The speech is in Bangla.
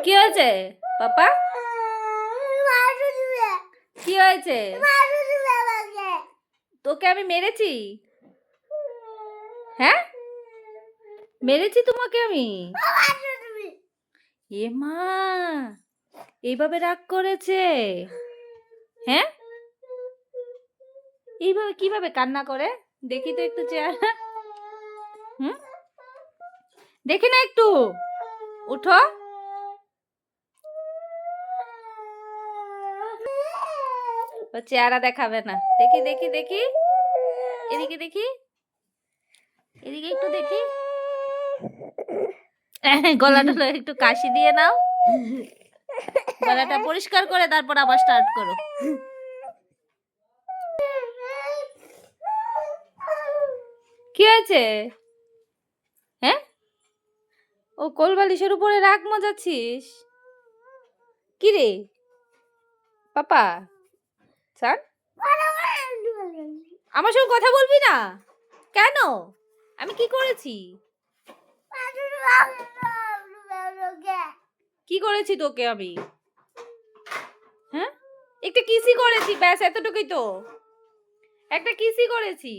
কি হয়েছে পাপা? কি হয়েছে? তোকে আমি মেরেছি? হ্যাঁ, মেরেছি তোমাকে আমি? এ মা, এইভাবে রাগ করেছে? হ্যাঁ, এইভাবে কিভাবে কান্না করে? দেখি তো একটু চেহারা। হুম, দেখি না একটু, উঠো। ও চেহারা দেখাবে না। দেখি দেখি দেখি, এদিকে দেখি, এদিকে একটু দেখি। গলাটা একটু কাশি দিয়ে নাও, গলাটা পরিষ্কার করে তারপর আবার স্টার্ট করো। কি হয়েছে? হ্যাঁ, ও কোল বালিশের উপরে রাগ মজাচ্ছিস? কি রে পাপা? স্যার, আমার সঙ্গে কথা বলবি না কেন? আমি কি করেছি? কি করেছি তোকে আমি? হ্যাঁ, একটা কিসি করেছি, ব্যাস এতটুকুই তো। একটা কিসি করেছি।